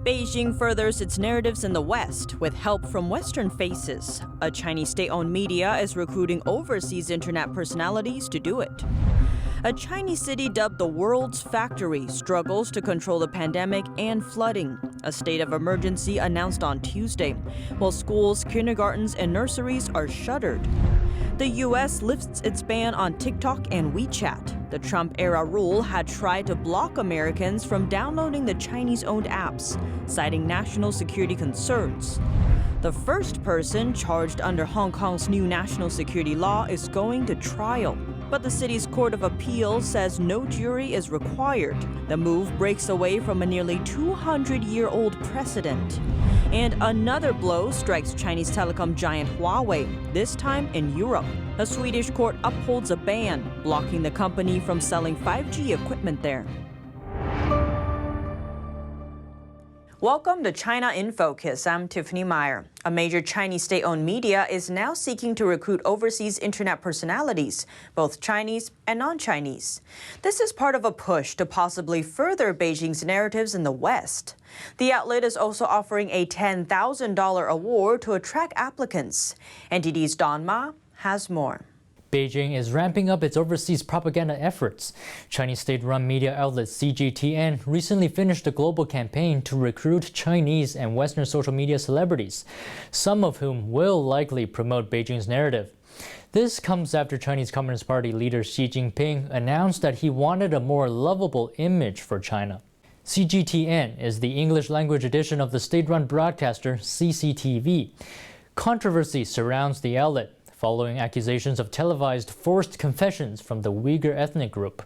Beijing furthers its narratives in the West with help from Western faces. A Chinese state-owned media is recruiting overseas internet personalities to do it. A Chinese city dubbed the world's factory struggles to control the pandemic and flooding. A state of emergency announced on Tuesday, while schools, kindergartens, and nurseries are shuttered. The U.S. lifts its ban on TikTok and WeChat. The Trump-era rule had tried to block Americans from downloading the Chinese-owned apps, citing national security concerns. The first person charged under Hong Kong's new national security law is going to trial. But the city's Court of Appeal says no jury is required. The move breaks away from a nearly 200-year-old precedent. And another blow strikes Chinese telecom giant Huawei, this time in Europe. A Swedish court upholds a ban, blocking the company from selling 5G equipment there. Welcome to China in Focus. I'm Tiffany Meyer. A major Chinese state-owned media is now seeking to recruit overseas internet personalities, both Chinese and non-Chinese. This is part of a push to possibly further Beijing's narratives in the West. The outlet is also offering a $10,000 award to attract applicants. NTD's Don Ma has more. Beijing is ramping up its overseas propaganda efforts. Chinese state-run media outlet CGTN recently finished a global campaign to recruit Chinese and Western social media celebrities, some of whom will likely promote Beijing's narrative. This comes after Chinese Communist Party leader Xi Jinping announced that he wanted a more lovable image for China. CGTN is the English-language edition of the state-run broadcaster CCTV. Controversy surrounds the outlet, following accusations of televised forced confessions from the Uyghur ethnic group.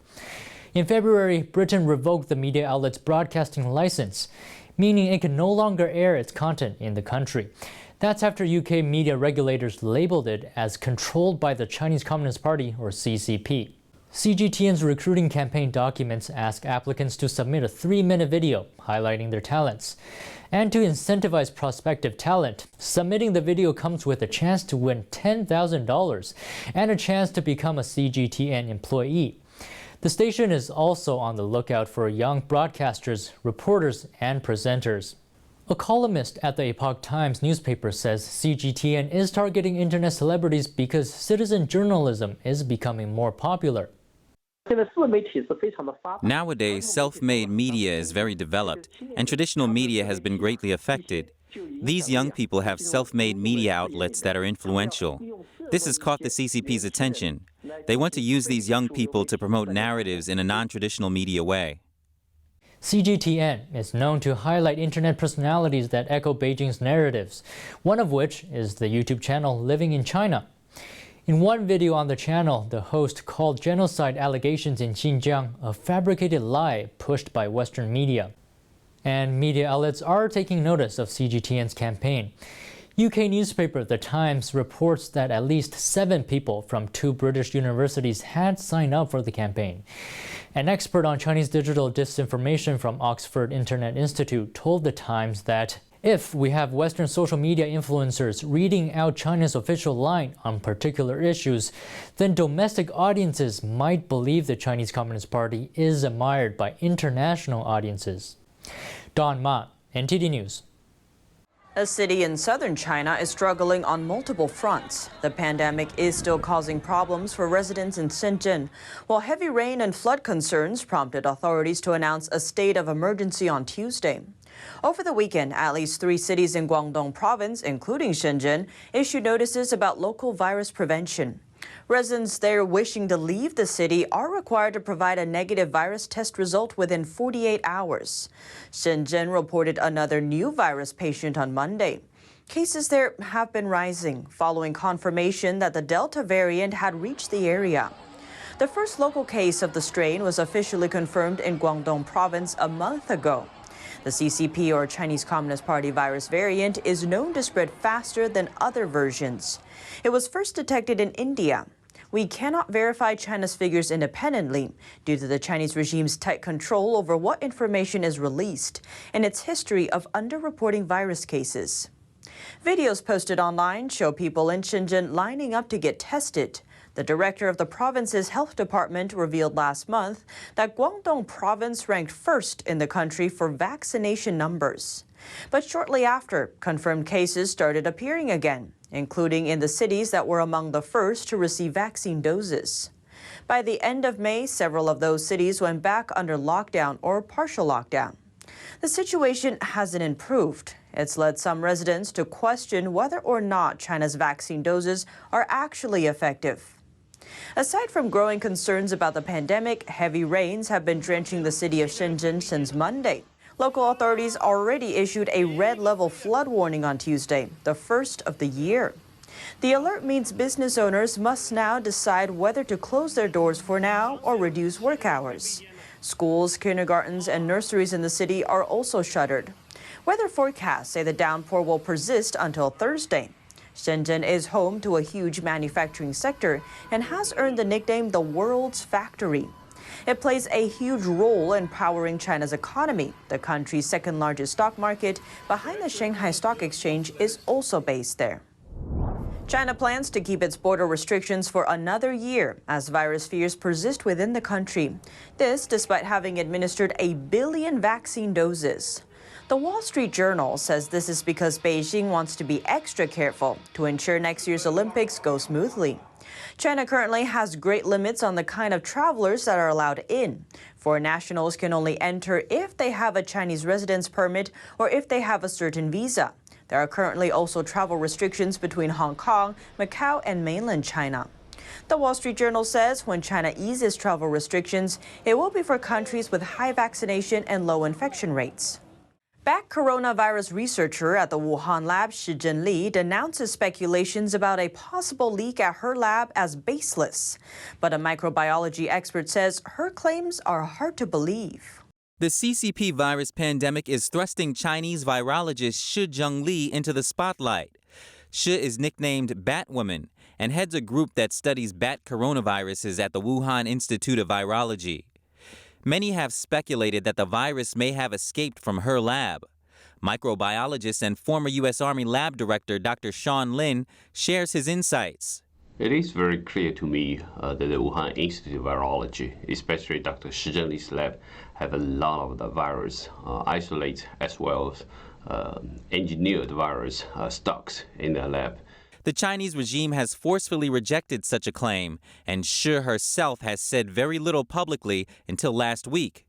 In February, Britain revoked the media outlet's broadcasting license, meaning it can no longer air its content in the country. That's after UK media regulators labeled it as controlled by the Chinese Communist Party, or CCP. CGTN's recruiting campaign documents ask applicants to submit a 3-minute video highlighting their talents. And to incentivize prospective talent, submitting the video comes with a chance to win $10,000 and a chance to become a CGTN employee. The station is also on the lookout for young broadcasters, reporters, and presenters. A columnist at the Epoch Times newspaper says CGTN is targeting internet celebrities because citizen journalism is becoming more popular. Nowadays, self-made media is very developed, and traditional media has been greatly affected. These young people have self-made media outlets that are influential. This has caught the CCP's attention. They want to use these young people to promote narratives in a non-traditional media way. CGTN is known to highlight internet personalities that echo Beijing's narratives, one of which is the YouTube channel Living in China. In one video on the channel, the host called genocide allegations in Xinjiang a fabricated lie pushed by Western media. And media outlets are taking notice of CGTN's campaign. UK newspaper The Times reports that at least 7 people from 2 British universities had signed up for the campaign. An expert on Chinese digital disinformation from Oxford Internet Institute told The Times that if we have Western social media influencers reading out China's official line on particular issues, then domestic audiences might believe the Chinese Communist Party is admired by international audiences. Don Ma, NTD News. A city in southern China is struggling on multiple fronts. The pandemic is still causing problems for residents in Shenzhen, while heavy rain and flood concerns prompted authorities to announce a state of emergency on Tuesday. Over the weekend, at least 3 cities in Guangdong province, including Shenzhen, issued notices about local virus prevention. Residents there wishing to leave the city are required to provide a negative virus test result within 48 hours. Shenzhen reported another new virus patient on Monday. Cases there have been rising following confirmation that the Delta variant had reached the area. The first local case of the strain was officially confirmed in Guangdong province a month ago. The CCP, or Chinese Communist Party virus variant, is known to spread faster than other versions. It was first detected in India. We cannot verify China's figures independently due to the Chinese regime's tight control over what information is released and its history of underreporting virus cases. Videos posted online show people in Shenzhen lining up to get tested. The director of the province's health department revealed last month that Guangdong province ranked first in the country for vaccination numbers. But shortly after, confirmed cases started appearing again, including in the cities that were among the first to receive vaccine doses. By the end of May, several of those cities went back under lockdown or partial lockdown. The situation hasn't improved. It's led some residents to question whether or not China's vaccine doses are actually effective. Aside from growing concerns about the pandemic, heavy rains have been drenching the city of Shenzhen since Monday. Local authorities already issued a red-level flood warning on Tuesday, the first of the year. The alert means business owners must now decide whether to close their doors for now or reduce work hours. Schools, kindergartens, and nurseries in the city are also shuttered. Weather forecasts say the downpour will persist until Thursday. Shenzhen is home to a huge manufacturing sector and has earned the nickname the world's factory. It plays a huge role in powering China's economy. The country's second-largest stock market, behind the Shanghai Stock Exchange, is also based there. China plans to keep its border restrictions for another year as virus fears persist within the country. This despite having administered 1 billion vaccine doses. The Wall Street Journal says this is because Beijing wants to be extra careful to ensure next year's Olympics go smoothly. China currently has great limits on the kind of travelers that are allowed in. Foreign nationals can only enter if they have a Chinese residence permit or if they have a certain visa. There are currently also travel restrictions between Hong Kong, Macau, and mainland China. The Wall Street Journal says when China eases travel restrictions, it will be for countries with high vaccination and low infection rates. Bat coronavirus researcher at the Wuhan lab, Shi Zhenli, denounces speculations about a possible leak at her lab as baseless. But a microbiology expert says her claims are hard to believe. The CCP virus pandemic is thrusting Chinese virologist Shi Zhenli into the spotlight. Shi is nicknamed Batwoman and heads a group that studies bat coronaviruses at the Wuhan Institute of Virology. Many have speculated that the virus may have escaped from her lab. Microbiologist and former U.S. Army lab director Dr. Sean Lin shares his insights. It is very clear to me that the Wuhan Institute of Virology, especially Dr. Shi Zhenli's lab, have a lot of the virus isolate as well as engineered virus stocks in their lab. The Chinese regime has forcefully rejected such a claim, and Shi herself has said very little publicly until last week.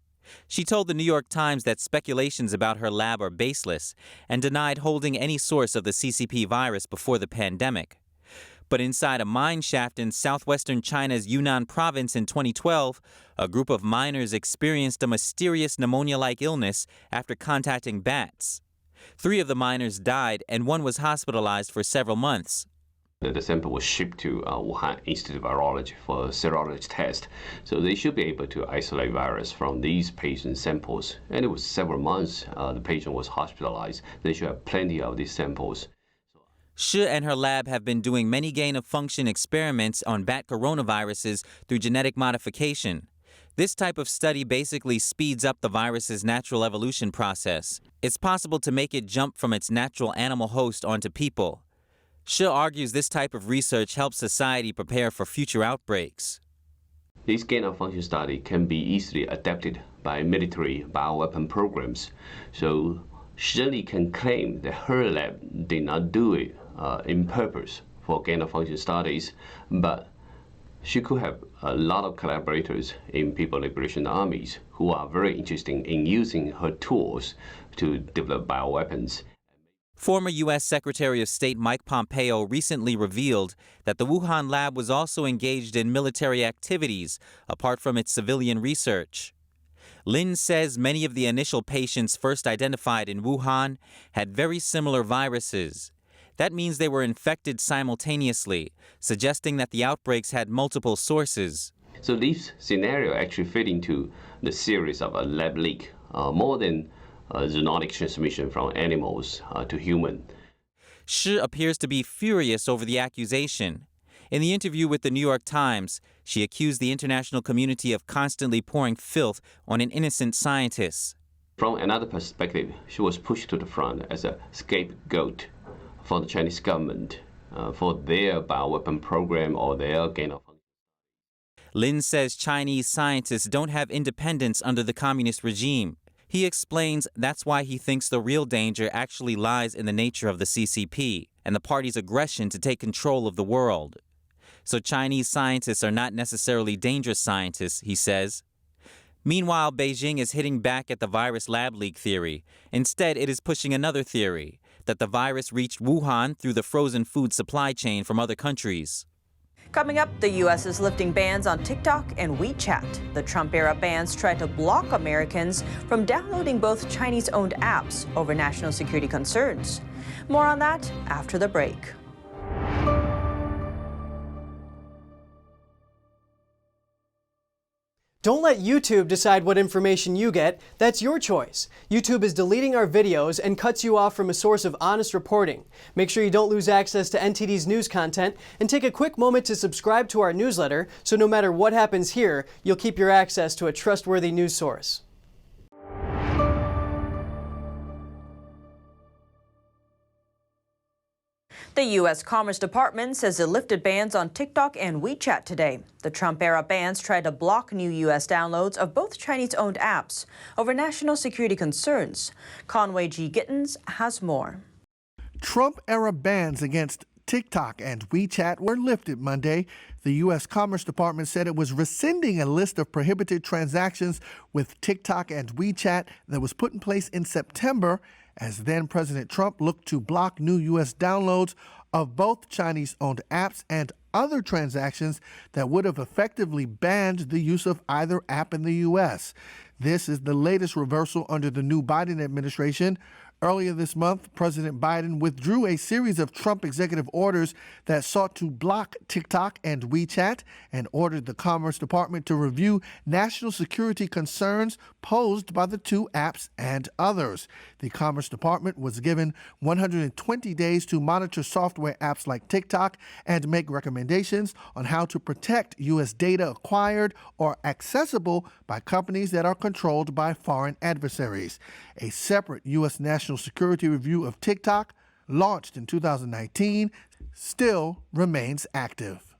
She told the New York Times that speculations about her lab are baseless and denied holding any source of the CCP virus before the pandemic. But inside a mine shaft in southwestern China's Yunnan province in 2012, a group of miners experienced a mysterious pneumonia-like illness after contacting bats. 3 of the miners died and 1 was hospitalized for several months. The sample was shipped to Wuhan Institute of Virology for a serology test, so they should be able to isolate virus from these patient samples. And it was several months the patient was hospitalized. They should have plenty of these samples. Shi and her lab have been doing many gain-of-function experiments on bat coronaviruses through genetic modification. This type of study basically speeds up the virus's natural evolution process. It's possible to make it jump from its natural animal host onto people. Shi argues this type of research helps society prepare for future outbreaks. This gain-of-function study can be easily adapted by military bioweapon programs. So Shi Zhenli can claim that her lab did not do it in purpose for gain-of-function studies, but she could have a lot of collaborators in People's Liberation Armies who are very interested in using her tools to develop bioweapons. Former U.S. Secretary of State Mike Pompeo recently revealed that the Wuhan lab was also engaged in military activities apart from its civilian research. Lin says many of the initial patients first identified in Wuhan had very similar viruses. That means they were infected simultaneously, suggesting that the outbreaks had multiple sources. So this scenario actually fit into the series of a lab leak, more than zoonotic transmission from animals to human. Shi appears to be furious over the accusation. In the interview with the New York Times, she accused the international community of constantly pouring filth on an innocent scientist. From another perspective, she was pushed to the front as a scapegoat for the Chinese government for their bioweapon program or their gain of function. Lin says Chinese scientists don't have independence under the communist regime. He explains that's why he thinks the real danger actually lies in the nature of the CCP and the party's aggression to take control of the world. So Chinese scientists are not necessarily dangerous scientists, he says. Meanwhile, Beijing is hitting back at the virus lab leak theory. Instead, it is pushing another theory, that the virus reached Wuhan through the frozen food supply chain from other countries. Coming up, the U.S. is lifting bans on TikTok and WeChat. The Trump-era bans try to block Americans from downloading both Chinese-owned apps over national security concerns. More on that after the break. Don't let YouTube decide what information you get. That's your choice. YouTube is deleting our videos and cuts you off from a source of honest reporting. Make sure you don't lose access to NTD's news content, and take a quick moment to subscribe to our newsletter so no matter what happens here, you'll keep your access to a trustworthy news source. The U.S. Commerce Department says it lifted bans on TikTok and WeChat today. The Trump-era bans tried to block new U.S. downloads of both Chinese-owned apps over national security concerns. Conway G. Gittins has more. Trump-era bans against TikTok and WeChat were lifted Monday. The U.S. Commerce Department said it was rescinding a list of prohibited transactions with TikTok and WeChat that was put in place in September as then-President Trump looked to block new U.S. downloads of both Chinese-owned apps and other transactions that would have effectively banned the use of either app in the U.S. This is the latest reversal under the new Biden administration. Earlier this month, President Biden withdrew a series of Trump executive orders that sought to block TikTok and WeChat and ordered the Commerce Department to review national security concerns posed by the two apps and others. The Commerce Department was given 120 days to monitor software apps like TikTok and make recommendations on how to protect U.S. data acquired or accessible by companies that are controlled by foreign adversaries. A separate U.S. national security review of TikTok, launched in 2019, still remains active.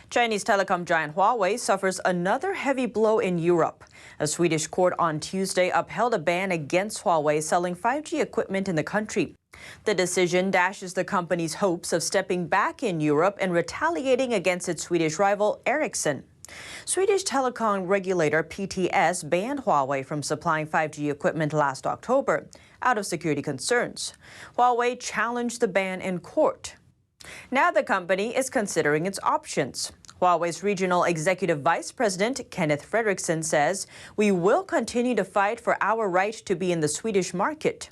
Chinese telecom giant Huawei suffers another heavy blow in Europe. A Swedish court on Tuesday upheld a ban against Huawei selling 5G equipment in the country. The decision dashes the company's hopes of stepping back in Europe and retaliating against its Swedish rival Ericsson. Swedish telecom regulator PTS banned Huawei from supplying 5G equipment last October out of security concerns. Huawei challenged the ban in court. Now the company is considering its options. Huawei's regional executive vice president, Kenneth Fredriksson, says, "We will continue to fight for our right to be in the Swedish market."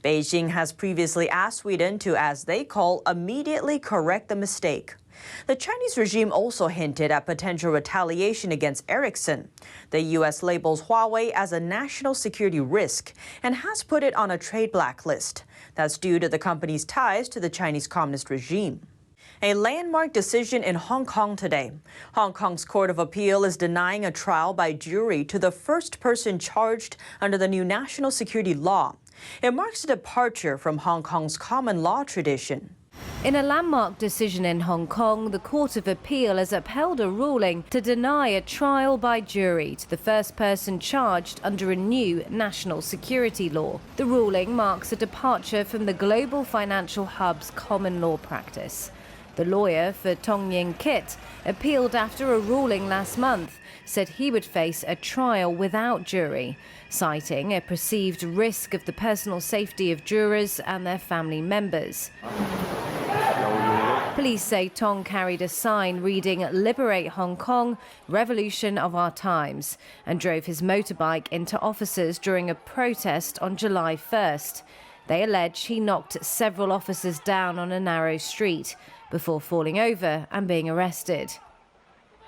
Beijing has previously asked Sweden to, as they call, immediately correct the mistake. The Chinese regime also hinted at potential retaliation against Ericsson. The U.S. labels Huawei as a national security risk and has put it on a trade blacklist. That's due to the company's ties to the Chinese Communist regime. A landmark decision in Hong Kong today. Hong Kong's Court of Appeal is denying a trial by jury to the first person charged under the new national security law. It marks a departure from Hong Kong's common law tradition. In a landmark decision in Hong Kong, the Court of Appeal has upheld a ruling to deny a trial by jury to the first person charged under a new national security law. The ruling marks a departure from the global financial hub's common law practice. The lawyer for Tong Ying Kit appealed after a ruling last month, said he would face a trial without jury, citing a perceived risk of the personal safety of jurors and their family members. Police say Tong carried a sign reading "Liberate Hong Kong, Revolution of Our Times," and drove his motorbike into officers during a protest on July 1st. They allege he knocked several officers down on a narrow street before falling over and being arrested.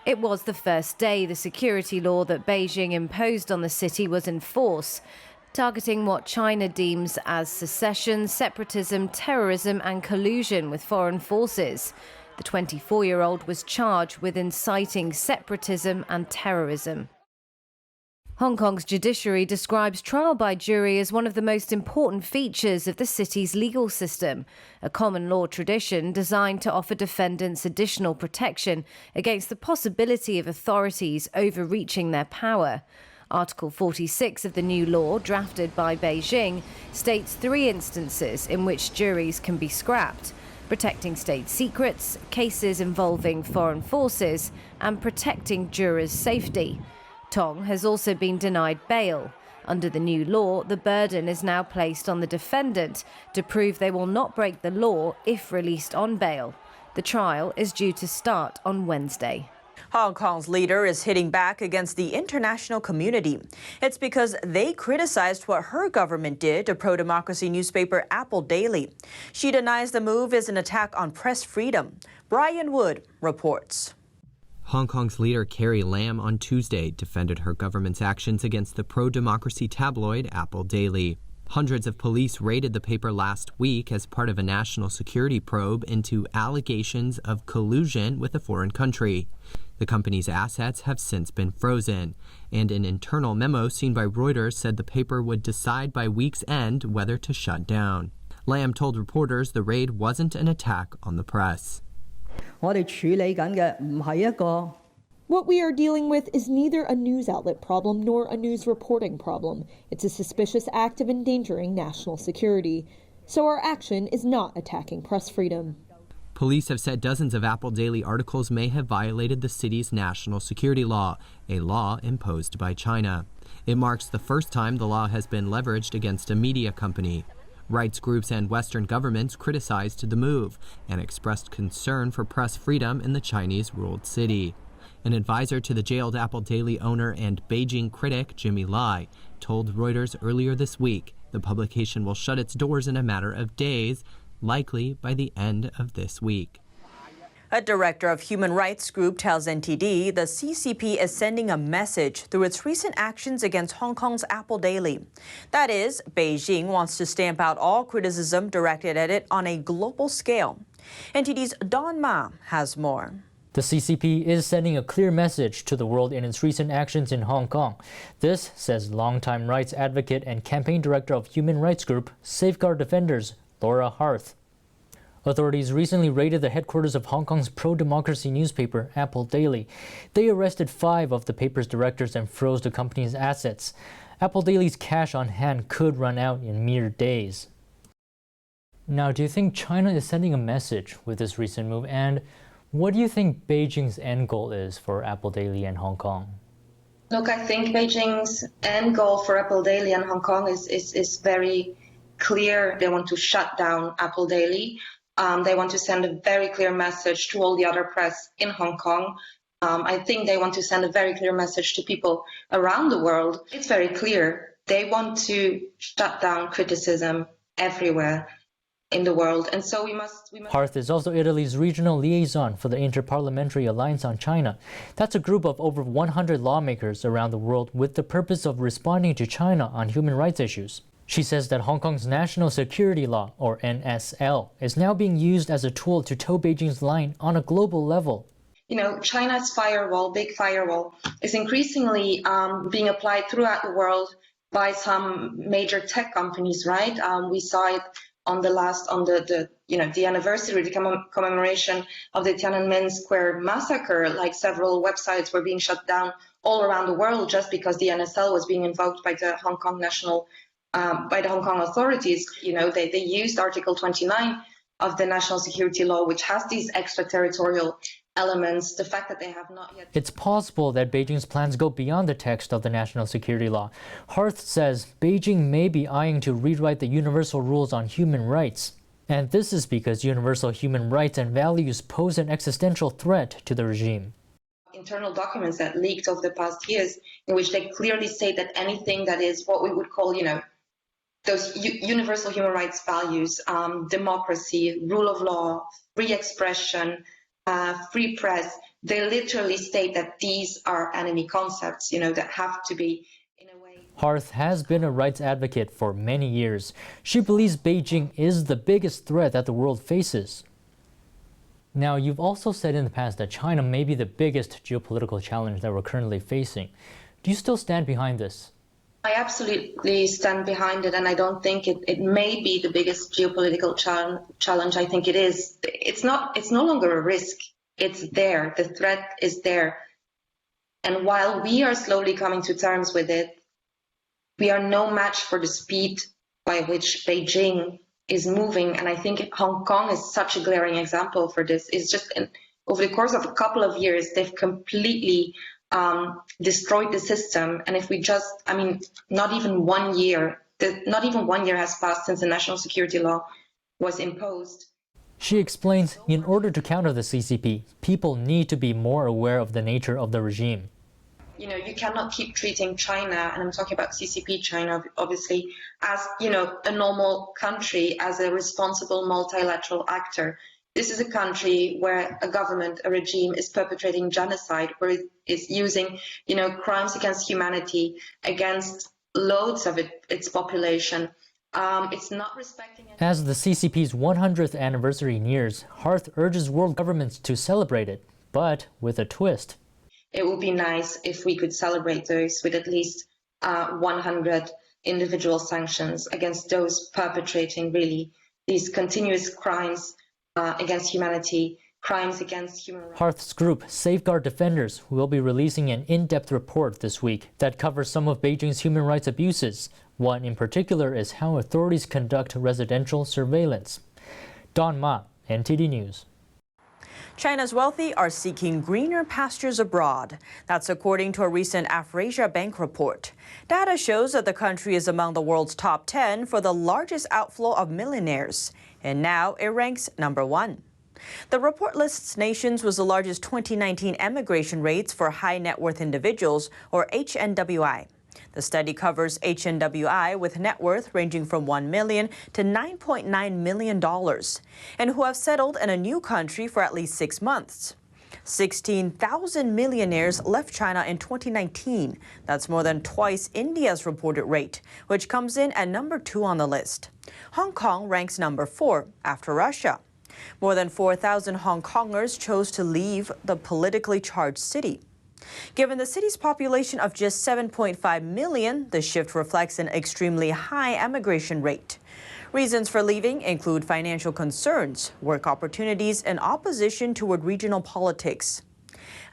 It was the first day the security law that Beijing imposed on the city was in force, targeting what China deems as secession, separatism, terrorism and collusion with foreign forces. The 24-year-old was charged with inciting separatism and terrorism. Hong Kong's judiciary describes trial by jury as one of the most important features of the city's legal system, a common law tradition designed to offer defendants additional protection against the possibility of authorities overreaching their power. Article 46 of the new law, drafted by Beijing, states 3 instances in which juries can be scrapped: protecting state secrets, cases involving foreign forces, and protecting jurors' safety. Tong has also been denied bail. Under the new law, the burden is now placed on the defendant to prove they will not break the law if released on bail. The trial is due to start on Wednesday. Hong Kong's leader is hitting back against the international community. It's because they criticized what her government did to pro-democracy newspaper Apple Daily. She denies the move is an attack on press freedom. Brian Wood reports. Hong Kong's leader Carrie Lam on Tuesday defended her government's actions against the pro-democracy tabloid Apple Daily. Hundreds of police raided the paper last week as part of a national security probe into allegations of collusion with a foreign country. The company's assets have since been frozen, and an internal memo seen by Reuters said the paper would decide by week's end whether to shut down. Lam told reporters the raid wasn't an attack on the press. What we are dealing with is neither a news outlet problem nor a news reporting problem. It's a suspicious act of endangering national security. So our action is not attacking press freedom. Police have said dozens of Apple Daily articles may have violated the city's national security law, a law imposed by China. It marks the first time the law has been leveraged against a media company. Rights groups and Western governments criticized the move and expressed concern for press freedom in the Chinese-ruled city. An advisor to the jailed Apple Daily owner and Beijing critic Jimmy Lai told Reuters earlier this week the publication will shut its doors in a matter of days, likely by the end of this week. A director of human rights group tells NTD the CCP is sending a message through its recent actions against Hong Kong's Apple Daily. That is, Beijing wants to stamp out all criticism directed at it on a global scale. NTD's Don Ma has more. The CCP is sending a clear message to the world in its recent actions in Hong Kong. This, says longtime rights advocate and campaign director of human rights group Safeguard Defenders, Laura Harth. Authorities recently raided the headquarters of Hong Kong's pro-democracy newspaper, Apple Daily. They arrested 5 of the paper's directors and froze the company's assets. Apple Daily's cash on hand could run out in mere days. Now, do you think China is sending a message with this recent move? And what do you think Beijing's end goal is for Apple Daily and Hong Kong? Look, I think Beijing's end goal for Apple Daily and Hong Kong is very clear. They want to shut down Apple Daily. They want to send a very clear message to all the other press in Hong Kong. I think they want to send a very clear message to people around the world. It's very clear. They want to shut down criticism everywhere in the world. And so we must... Harth is also Italy's regional liaison for the Interparliamentary Alliance on China. That's a group of over 100 lawmakers around the world with the purpose of responding to China on human rights issues. She says that Hong Kong's National Security Law, or NSL, is now being used as a tool to toe Beijing's line on a global level. You know, China's firewall, big firewall, is increasingly being applied throughout the world by some major tech companies, right? We saw it on the anniversary, the commemoration of the Tiananmen Square massacre. Like several websites were being shut down all around the world just because the NSL was being invoked by the Hong Kong authorities. You know, they used Article 29 of the National Security Law, which has these extraterritorial elements. The fact that they have not yet... It's possible that Beijing's plans go beyond the text of the National Security Law. Harth says Beijing may be eyeing to rewrite the universal rules on human rights. And this is because universal human rights and values pose an existential threat to the regime. Internal documents that leaked over the past years, in which they clearly say that anything that is what we would call, you know, those universal human rights values, democracy, rule of law, free expression, free press, they literally state that these are enemy concepts, you know, that have to be, in a way... Harth has been a rights advocate for many years. She believes Beijing is the biggest threat that the world faces. Now, you've also said in the past that China may be the biggest geopolitical challenge that we're currently facing. Do you still stand behind this? I absolutely stand behind it, and I don't think it may be the biggest geopolitical challenge. I think it is. It's no longer a risk. It's there. The threat is there. And while we are slowly coming to terms with it, we are no match for the speed by which Beijing is moving. And I think Hong Kong is such a glaring example for this. It's just over the course of a couple of years, they've completely destroyed the system. And if we not even 1 year has passed since the national security law was imposed. She explains, in order to counter the CCP, people need to be more aware of the nature of the regime. You cannot keep treating China, and I'm talking about CCP China, obviously, as, a normal country, as a responsible multilateral actor. This is a country where a government, a regime is perpetrating genocide, where it is using, crimes against humanity, against loads of its population. It's not respecting... As the CCP's 100th anniversary nears, Harth urges world governments to celebrate it, but with a twist. It would be nice if we could celebrate those with at least 100 individual sanctions against those perpetrating really these continuous crimes against humanity, crimes against human rights. Harth's group, Safeguard Defenders, will be releasing an in-depth report this week that covers some of Beijing's human rights abuses. One in particular is how authorities conduct residential surveillance. Don Ma, NTD News. China's wealthy are seeking greener pastures abroad. That's according to a recent Afrasia Bank report. Data shows that the country is among the world's top 10 for the largest outflow of millionaires. And now it ranks number 1. The report lists nations with the largest 2019 emigration rates for high net worth individuals, or HNWI. The study covers HNWI with net worth ranging from $1 million to $9.9 million, and who have settled in a new country for at least 6 months. 16,000 millionaires left China in 2019. That's more than twice India's reported rate, which comes in at number 2 on the list. Hong Kong ranks number 4 after Russia. More than 4,000 Hong Kongers chose to leave the politically charged city. Given the city's population of just 7.5 million, the shift reflects an extremely high emigration rate. Reasons for leaving include financial concerns, work opportunities, and opposition toward regional politics.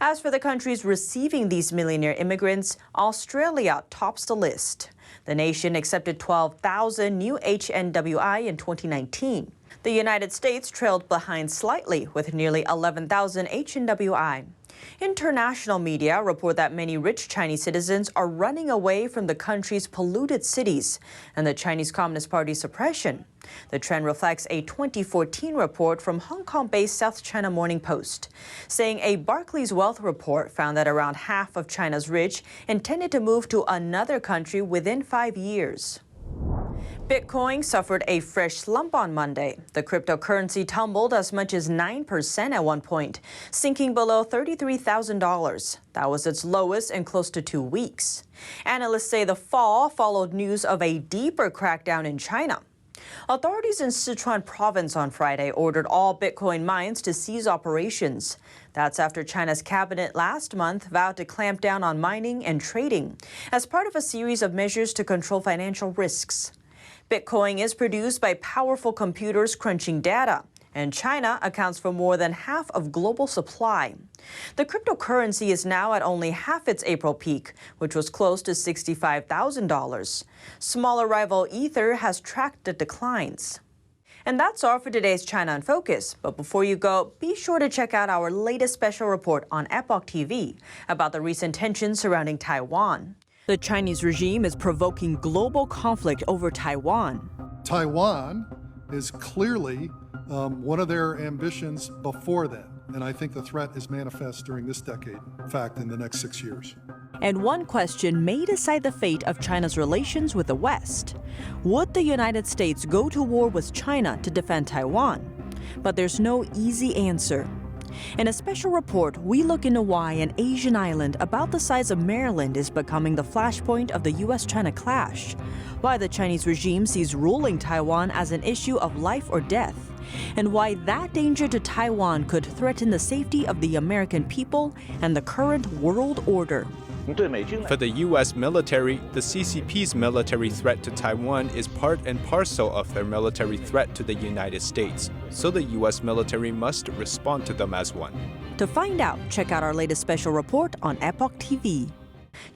As for the countries receiving these millionaire immigrants, Australia tops the list. The nation accepted 12,000 new HNWI in 2019. The United States trailed behind slightly with nearly 11,000 HNWI. International media report that many rich Chinese citizens are running away from the country's polluted cities and the Chinese Communist Party's suppression. The trend reflects a 2014 report from Hong Kong-based South China Morning Post, saying a Barclays Wealth report found that around half of China's rich intended to move to another country within 5 years. Bitcoin suffered a fresh slump on Monday. The cryptocurrency tumbled as much as 9% at one point, sinking below $33,000. That was its lowest in close to 2 weeks. Analysts say the fall followed news of a deeper crackdown in China. Authorities in Sichuan province on Friday ordered all Bitcoin mines to cease operations. That's after China's cabinet last month vowed to clamp down on mining and trading as part of a series of measures to control financial risks. Bitcoin is produced by powerful computers crunching data, and China accounts for more than half of global supply. The cryptocurrency is now at only half its April peak, which was close to $65,000. Smaller rival Ether has tracked the declines. And that's all for today's China in Focus. But before you go, be sure to check out our latest special report on Epoch TV about the recent tensions surrounding Taiwan. The Chinese regime is provoking global conflict over Taiwan. Taiwan is clearly one of their ambitions before that. And I think the threat is manifest during this decade, in fact, in the next 6 years. And one question may decide the fate of China's relations with the West. Would the United States go to war with China to defend Taiwan? But there's no easy answer. In a special report, we look into why an Asian island about the size of Maryland is becoming the flashpoint of the U.S.-China clash, why the Chinese regime sees ruling Taiwan as an issue of life or death, and why that danger to Taiwan could threaten the safety of the American people and the current world order. For the U.S. military, the CCP's military threat to Taiwan is part and parcel of their military threat to the United States, so the U.S. military must respond to them as one. To find out, check out our latest special report on Epoch TV.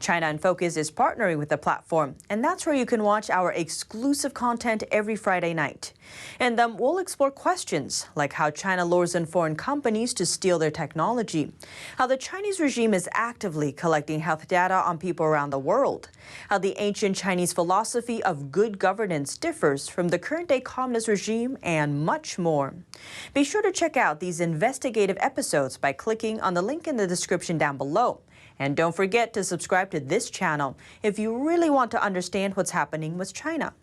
China in Focus is partnering with the platform, and that's where you can watch our exclusive content every Friday night. And then we'll explore questions like how China lures in foreign companies to steal their technology, how the Chinese regime is actively collecting health data on people around the world, how the ancient Chinese philosophy of good governance differs from the current-day communist regime, and much more. Be sure to check out these investigative episodes by clicking on the link in the description down below. And don't forget to subscribe to this channel if you really want to understand what's happening with China.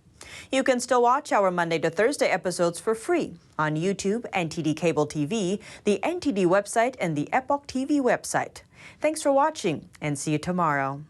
You can still watch our Monday to Thursday episodes for free on YouTube, NTD Cable TV, the NTD website, and the Epoch TV website. Thanks for watching, and see you tomorrow.